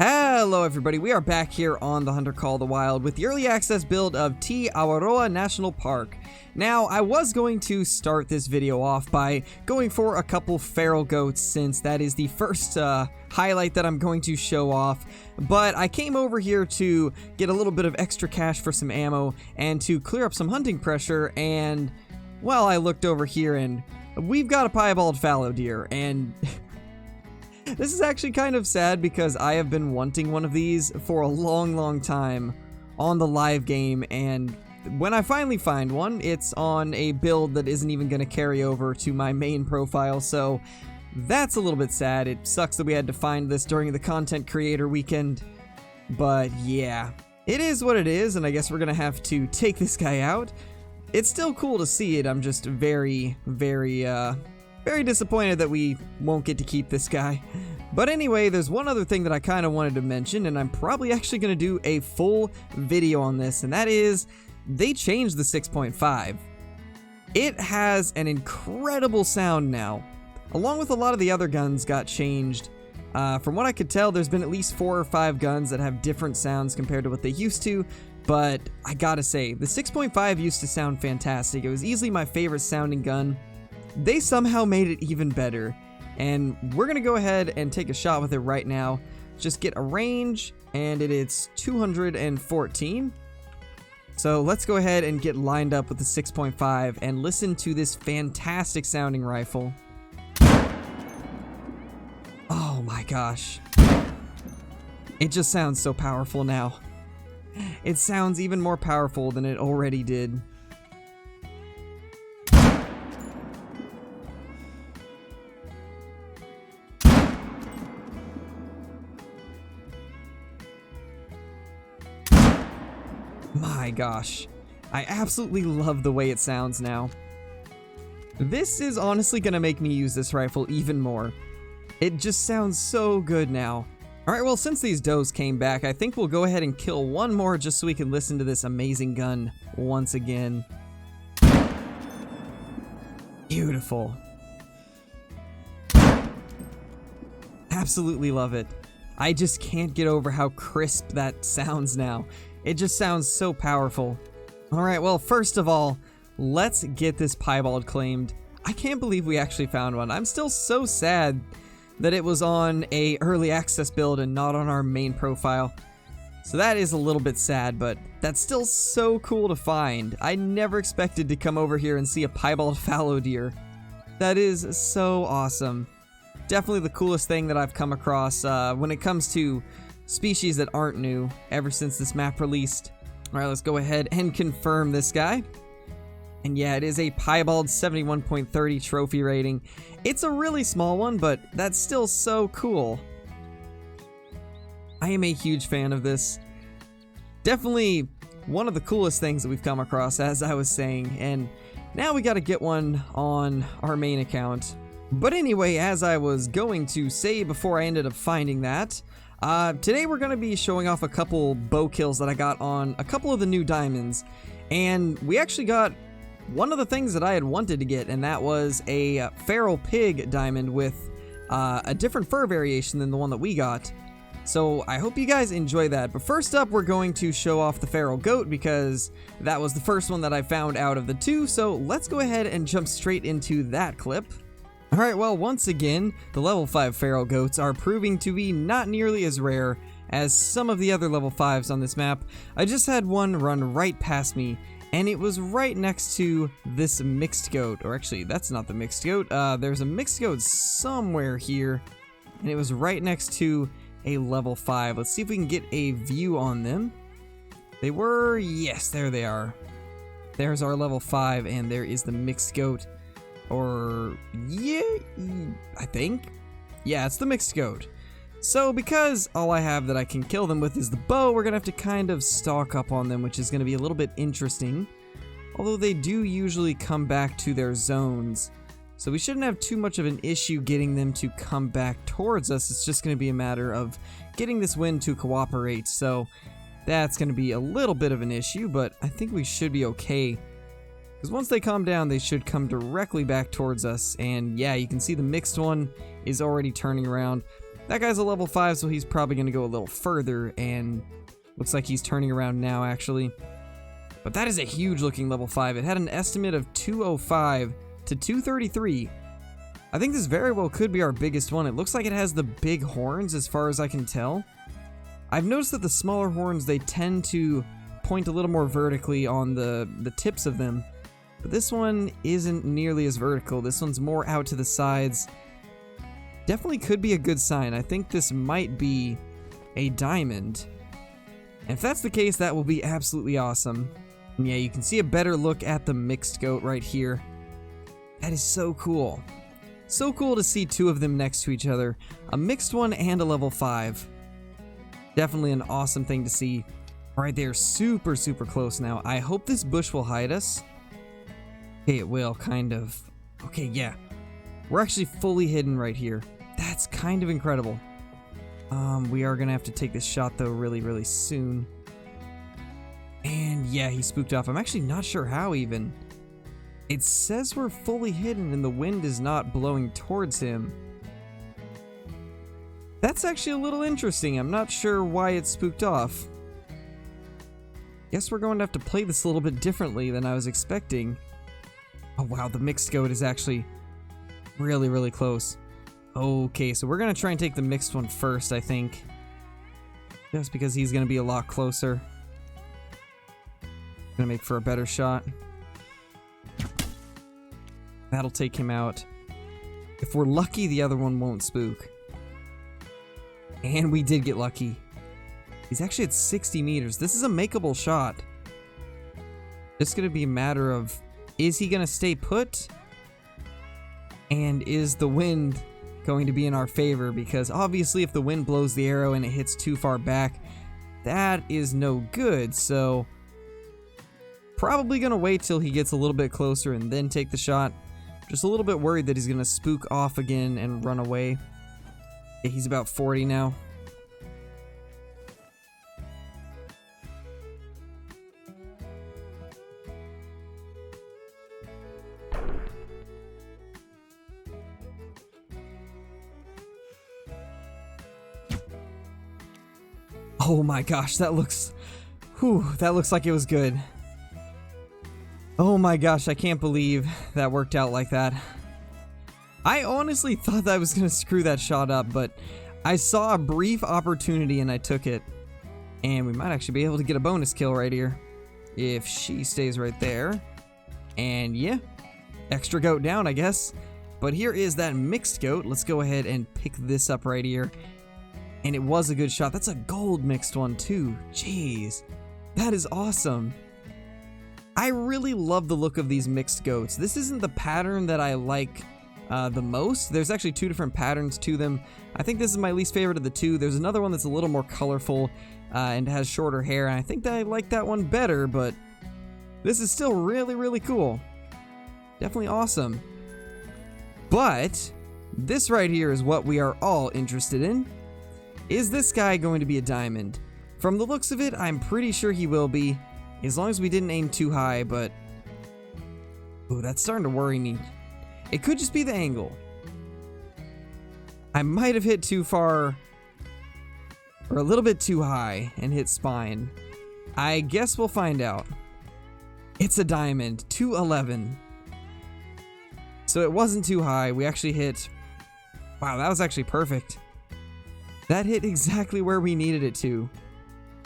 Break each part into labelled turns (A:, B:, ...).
A: Hello everybody, we are back here on The Hunter Call the Wild with the early access build of Te Awaroa National Park. Now, I was going to start this video off by going for a couple feral goats since that is the first highlight that I'm going to show off, but I came over here to get a little bit of extra cash for some ammo and to clear up some hunting pressure, and, well, I looked over here and we've got a Piebald Fallow Deer, and this is actually kind of sad because I have been wanting one of these for a long time on the live game, and when I finally find one, it's on a build that isn't even going to carry over to my main profile, so that's a little bit sad. It sucks that we had to find this during the content creator weekend, but yeah, it is what it is, and I guess we're going to have to take this guy out. It's still cool to see it. I'm just very disappointed that we won't get to keep this guy. But anyway, there's one other thing that I kind of wanted to mention, and I'm probably actually going to do a full video on this, and that is, they changed the 6.5. It has an incredible sound now. Along with a lot of the other guns got changed. From what I could tell, there's been at least 4 or 5 guns that have different sounds compared to what they used to, but I gotta say, the 6.5 used to sound fantastic. It was easily my favorite sounding gun. They somehow made it even better, and we're gonna go ahead and take a shot with it right now. Just get a range, and it's 214. So let's go ahead and get lined up with the 6.5 and listen to this fantastic sounding rifle. Oh my gosh. It just sounds so powerful now. It sounds even more powerful than it already did. My gosh, I absolutely love the way it sounds now. This is honestly gonna make me use this rifle even more. It just sounds so good now. Alright, well, since these does came back, I think we'll go ahead and kill one more just so we can listen to this amazing gun once again. Beautiful. Absolutely love it. I just can't get over how crisp that sounds now. It just sounds so powerful. Alright, well, first of all, let's get this piebald claimed. I can't believe we actually found one. I'm still so sad that it was on a early access build and not on our main profile. So that is a little bit sad, but that's still so cool to find. I never expected to come over here and see a Piebald Fallow Deer. That is so awesome. Definitely the coolest thing that I've come across when it comes to species that aren't new ever since this map released. Alright, let's go ahead and confirm this guy. And yeah, it is a Piebald 71.30 trophy rating. It's a really small one, but that's still so cool. I am a huge fan of this. Definitely one of the coolest things that we've come across, as I was saying, and now we gotta get one on our main account. But anyway, as I was going to say before I ended up finding that, today we're going to be showing off a couple bow kills that I got on a couple of the new diamonds, and we actually got one of the things that I had wanted to get, and that was a feral pig diamond with a different fur variation than the one that we got. So I hope you guys enjoy that, but first up we're going to show off the feral goat because that was the first one that I found out of the two, so let's go ahead and jump straight into that clip. Alright, well, once again, the level 5 feral goats are proving to be not nearly as rare as some of the other level 5s on this map. I just had one run right past me, and it was right next to this mixed goat. Or actually, that's not the mixed goat. There's a mixed goat somewhere here, and it was right next to a level 5. Let's see if we can get a view on them. They were, yes, there they are. There's our level 5, and there is the mixed goat. Or, yeah, I think. Yeah, it's the mixed goat. So, because all I have that I can kill them with is the bow, we're gonna have to kind of stalk up on them, which is gonna be a little bit interesting. Although they do usually come back to their zones. So we shouldn't have too much of an issue getting them to come back towards us. It's just gonna be a matter of getting this wind to cooperate. So, that's gonna be a little bit of an issue, but I think we should be okay. Because once they calm down, they should come directly back towards us. And yeah, you can see the mixed one is already turning around. That guy's a level 5, so he's probably going to go a little further, and looks like he's turning around now, actually. But that is a huge looking level 5. It had an estimate of 205 to 233. I think this very well could be our biggest one. It looks like it has the big horns as far as I can tell. I've noticed that the smaller horns, they tend to point a little more vertically on the tips of them. But this one isn't nearly as vertical. This one's more out to the sides. Definitely could be a good sign. I think this might be a diamond. And if that's the case, that will be absolutely awesome. And yeah, you can see a better look at the mixed goat right here. That is so cool. So cool to see two of them next to each other. A mixed one and a level 5. Definitely an awesome thing to see. Alright, they're super, super close now. I hope this bush will hide us. Okay, it will, kind of. Okay, yeah. We're actually fully hidden right here. That's kind of incredible. We are gonna have to take this shot though really, really soon. And yeah, he spooked off. I'm actually not sure how even. It says we're fully hidden and the wind is not blowing towards him. That's actually a little interesting. I'm not sure why it spooked off. Guess we're going to have to play this a little bit differently than I was expecting. Oh wow, the mixed goat is actually really, really close. Okay, so we're going to try and take the mixed one first, I think. Just because he's going to be a lot closer. Going to make for a better shot. That'll take him out. If we're lucky, the other one won't spook. And we did get lucky. He's actually at 60 meters. This is a makeable shot. Just going to be a matter of, is he going to stay put? And is the wind going to be in our favor? Because obviously if the wind blows the arrow and it hits too far back, that is no good. So probably going to wait till he gets a little bit closer and then take the shot. Just a little bit worried that he's going to spook off again and run away. Yeah, he's about 40 now. Oh my gosh, that looks like it was good. Oh my gosh, I can't believe that worked out like that. I honestly thought that I was going to screw that shot up, but I saw a brief opportunity and I took it. And we might actually be able to get a bonus kill right here. If she stays right there. And yeah, extra goat down, I guess. But here is that mixed goat. Let's go ahead and pick this up right here. And it was a good shot. That's a gold mixed one too. Jeez, that is awesome. I really love the look of these mixed goats. This isn't the pattern that I like the most. There's actually two different patterns to them. I think this is my least favorite of the two. There's another one that's a little more colorful and has shorter hair, and I think that I like that one better, but this is still really, really cool. Definitely awesome. But this right here is what we are all interested in. Is this guy going to be a diamond? From the looks of it, I'm pretty sure he will be, as long as we didn't aim too high, but ooh, that's starting to worry me. It could just be the angle. I might have hit too far or a little bit too high and hit spine. I guess we'll find out. It's a diamond, 211. So it wasn't too high. We actually hit, wow, that was actually perfect. That hit exactly where we needed it to.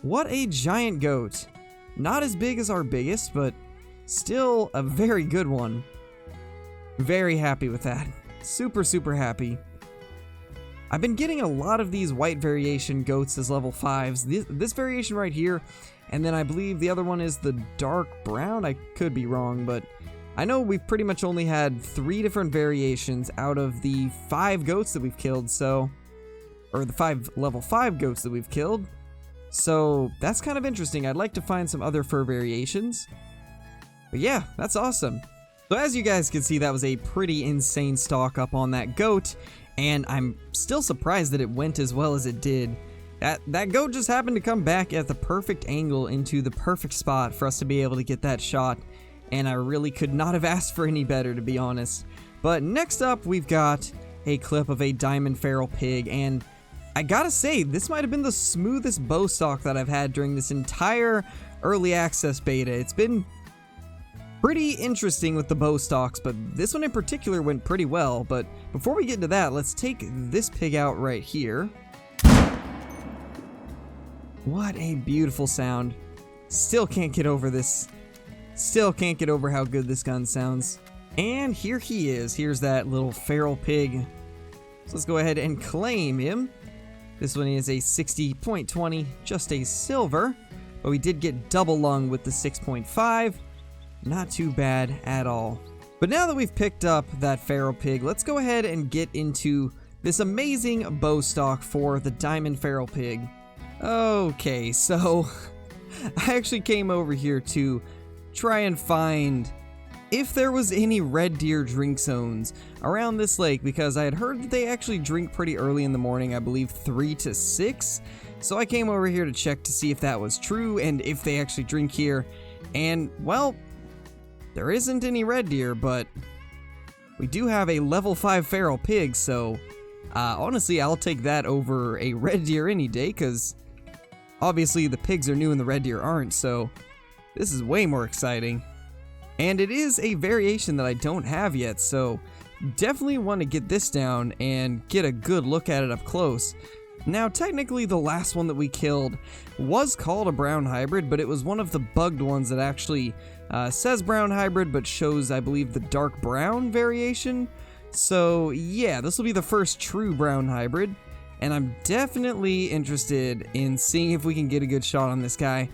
A: What a giant goat. Not as big as our biggest, but still a very good one. Very happy with that. Super, super happy. I've been getting a lot of these white variation goats as level 5s. This variation right here, and then I believe the other one is the dark brown. I could be wrong, but I know we've pretty much only had 3 different variations out of the 5 goats that we've killed, so... or the 5 level 5 goats that we've killed. So that's kind of interesting. I'd like to find some other fur variations. But yeah, that's awesome. So as you guys can see, that was a pretty insane stock up on that goat. And I'm still surprised that it went as well as it did. That goat just happened to come back at the perfect angle into the perfect spot for us to be able to get that shot. And I really could not have asked for any better, to be honest. But next up, we've got a clip of a diamond feral pig. And I gotta say, this might have been the smoothest bow stock that I've had during this entire early access beta. It's been pretty interesting with the bow stocks, but this one in particular went pretty well. But before we get into that, let's take this pig out right here. What a beautiful sound. Still can't get over this. Still can't get over how good this gun sounds. And here he is. Here's that little feral pig. So let's go ahead and claim him. This one is a 60.20, just a silver, but we did get double lung with the 6.5. Not too bad at all. But now that we've picked up that feral pig, let's go ahead and get into this amazing bow stock for the diamond feral pig. Okay, so I actually came over here to try and find if there was any red deer drink zones around this lake, because I had heard that they actually drink pretty early in the morning, I believe 3 to 6. So I came over here to check to see if that was true and if they actually drink here. And, well, there isn't any red deer, but we do have a level 5 feral pig, so honestly, I'll take that over a red deer any day, because obviously the pigs are new and the red deer aren't, so this is way more exciting. And it is a variation that I don't have yet, so definitely want to get this down and get a good look at it up close. Now, technically the last one that we killed was called a brown hybrid, but it was one of the bugged ones that actually says brown hybrid, but shows, I believe, the dark brown variation. So yeah, this will be the first true brown hybrid, and I'm definitely interested in seeing if we can get a good shot on this guy.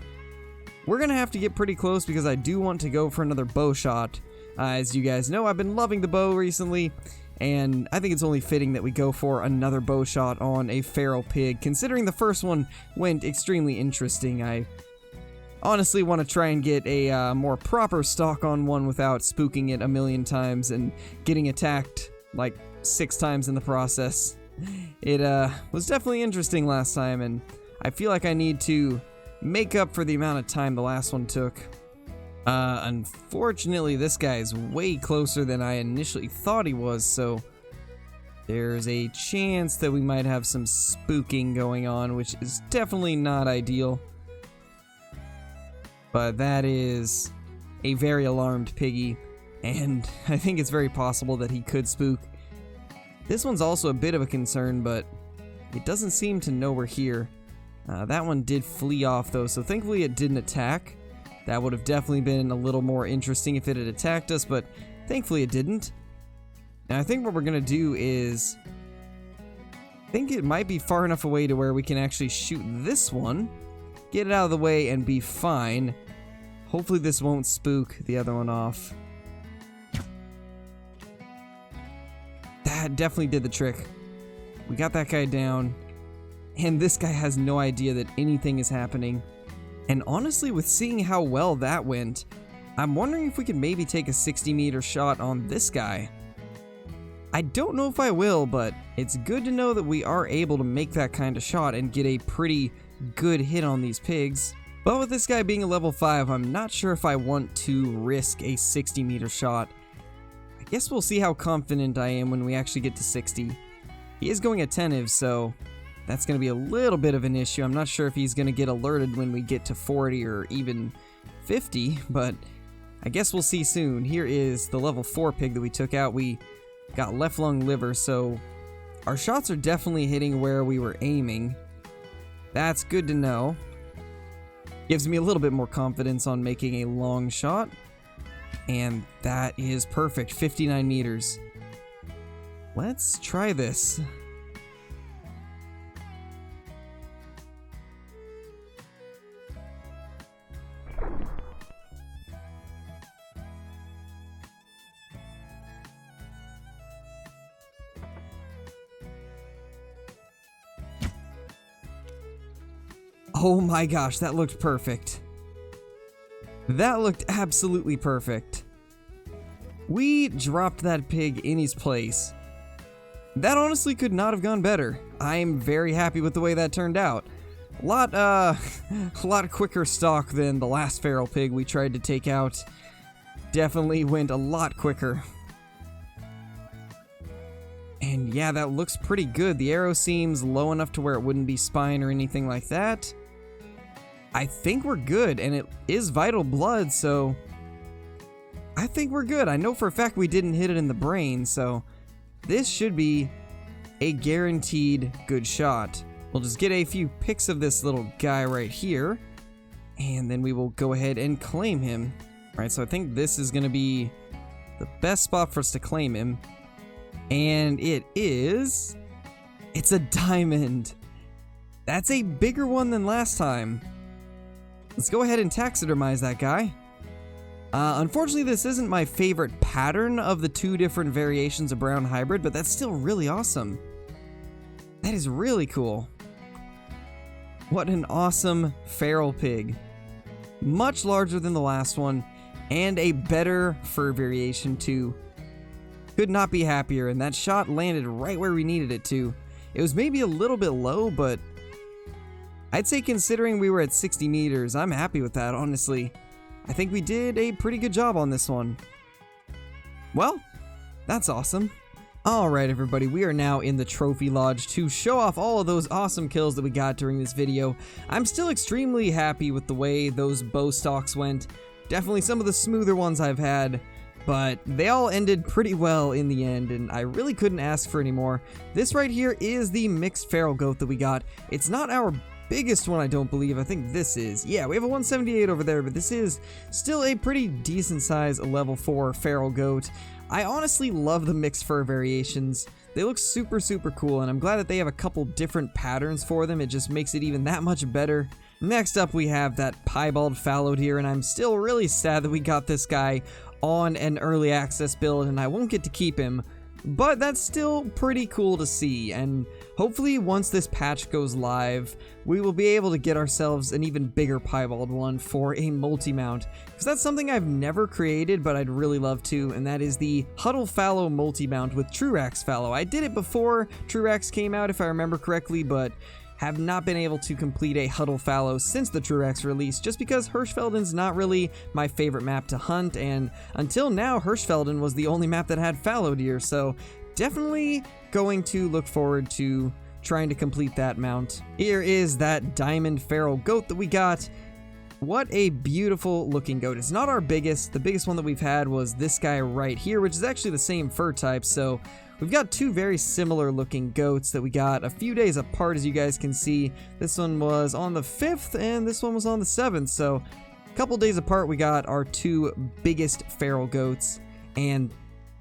A: We're gonna have to get pretty close because I do want to go for another bow shot. As you guys know, I've been loving the bow recently, and I think it's only fitting that we go for another bow shot on a feral pig, considering the first one went extremely interesting. I honestly want to try and get a more proper stock on one without spooking it a million times and getting attacked like 6 times in the process. It was definitely interesting last time, and I feel like I need to make up for the amount of time the last one took. Unfortunately, this guy is way closer than I initially thought he was, so there's a chance that we might have some spooking going on, which is definitely not ideal. But that is a very alarmed piggy, and I think it's very possible that he could spook. This one's also a bit of a concern, but it doesn't seem to know we're here. That one did flee off though, so thankfully it didn't attack. That would have definitely been a little more interesting if it had attacked us, but thankfully it didn't. Now I think what we're gonna do is, I think it might be far enough away to where we can actually shoot this one, get it out of the way, and be fine. Hopefully this won't spook the other one off. That definitely did the trick. We got that guy down. And this guy has no idea that anything is happening. And honestly, with seeing how well that went, I'm wondering if we could maybe take a 60-meter shot on this guy. I don't know if I will, but it's good to know that we are able to make that kind of shot and get a pretty good hit on these pigs. But with this guy being a level 5, I'm not sure if I want to risk a 60-meter shot. I guess we'll see how confident I am when we actually get to 60. He is going attentive, so that's going to be a little bit of an issue. I'm not sure if he's going to get alerted when we get to 40 or even 50, but I guess we'll see soon. Here is the level 4 pig that we took out. We got left lung liver, so our shots are definitely hitting where we were aiming. That's good to know. Gives me a little bit more confidence on making a long shot. And that is perfect, 59 meters. Let's try this. Oh my gosh, that looked perfect. That looked absolutely perfect. We dropped that pig in his place. That honestly could not have gone better. I am very happy with the way that turned out. A lot quicker stock than the last feral pig we tried to take out. Definitely went a lot quicker. And yeah, that looks pretty good. The arrow seems low enough to where it wouldn't be spine or anything like that. I think we're good, and it is vital blood, so I think we're good. I know for a fact we didn't hit it in the brain, so this should be a guaranteed good shot. We'll just get a few pics of this little guy right here, and then we will go ahead and claim him. All right, so I think this is going to be the best spot for us to claim him. And it's a diamond. That's a bigger one than last time. Let's go ahead and taxidermize that guy. Unfortunately, this isn't my favorite pattern of the two different variations of brown hybrid, but that's still really awesome. That is really cool. What an awesome feral pig. Much larger than the last one, and a better fur variation too. Could not be happier, and that shot landed right where we needed it to. It was maybe a little bit low, but I'd say considering we were at 60 meters, I'm happy with that, honestly. I think we did a pretty good job on this one. Well, that's awesome. Alright everybody, we are now in the trophy lodge to show off all of those awesome kills that we got during this video. I'm still extremely happy with the way those bow stalks went. Definitely some of the smoother ones I've had, but they all ended pretty well in the end, and I really couldn't ask for any more. This right here is the mixed feral goat that we got. It's not our biggest one, I don't believe. I think this is. Yeah, we have a 178 over there, but this is still a pretty decent size level 4 feral goat. I honestly love the mixed fur variations. They look super, super cool, and I'm glad that they have a couple different patterns for them. It just makes it even that much better. Next up, we have that Piebald Fallow Deer, and I'm still really sad that we got this guy on an early access build, and I won't get to keep him. But that's still pretty cool to see, and hopefully once this patch goes live, we will be able to get ourselves an even bigger piebald one for a multi-mount, because that's something I've never created, but I'd really love to, and that is the Huddle Fallow multi-mount with Truax Fallow. I did it before Truax came out, if I remember correctly, but have not been able to complete a Huddle Fallow since the Truax release, just because Hirschfelden's not really my favorite map to hunt, and until now, Hirschfelden was the only map that had fallow deer, so definitely going to look forward to trying to complete that mount. Here is that diamond feral goat that we got. What a beautiful looking goat. It's not our biggest. The biggest one that we've had was this guy right here, which is actually the same fur type, so we've got two very similar looking goats that we got a few days apart, as you guys can see. This one was on the 5th and this one was on the 7th, so a couple days apart we got our two biggest feral goats, and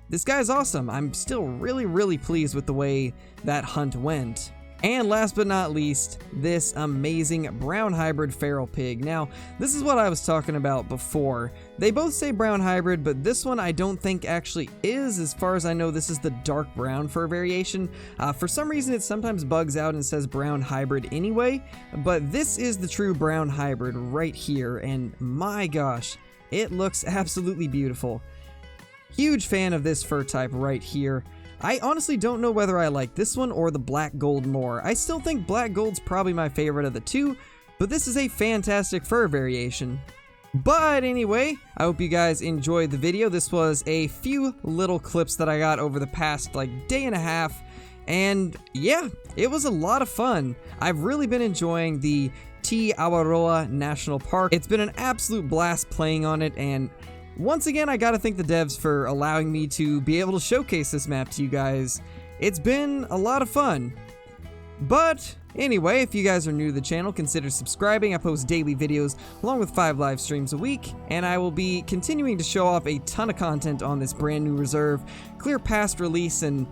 A: this guy's awesome. I'm still really, really pleased with the way that hunt went. And last but not least, this amazing brown hybrid feral pig. Now, this is what I was talking about before. They both say brown hybrid, but this one I don't think actually is. As far as I know, this is the dark brown fur variation. For some reason, it sometimes bugs out and says brown hybrid anyway, but this is the true brown hybrid right here, and my gosh, it looks absolutely beautiful. Huge fan of this fur type right here. I honestly don't know whether I like this one or the black gold more. I still think black gold's probably my favorite of the two, but this is a fantastic fur variation. But anyway, I hope you guys enjoyed the video. This was a few little clips that I got over the past day and a half, and yeah, it was a lot of fun. I've really been enjoying the Te Awaroa National Park. It's been an absolute blast playing on it, and once again, I gotta thank the devs for allowing me to be able to showcase this map to you guys. It's been a lot of fun. But anyway, if you guys are new to the channel, consider subscribing. I post daily videos along with 5 live streams a week, and I will be continuing to show off a ton of content on this brand new reserve, clear past release, and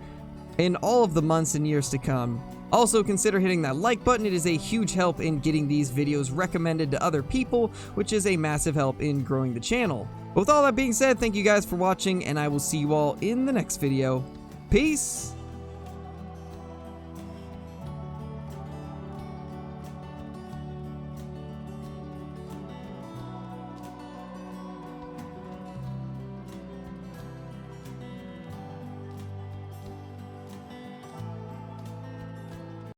A: in all of the months and years to come. Also, consider hitting that like button. It is a huge help in getting these videos recommended to other people, which is a massive help in growing the channel. With all that being said, thank you guys for watching, and I will see you all in the next video. Peace!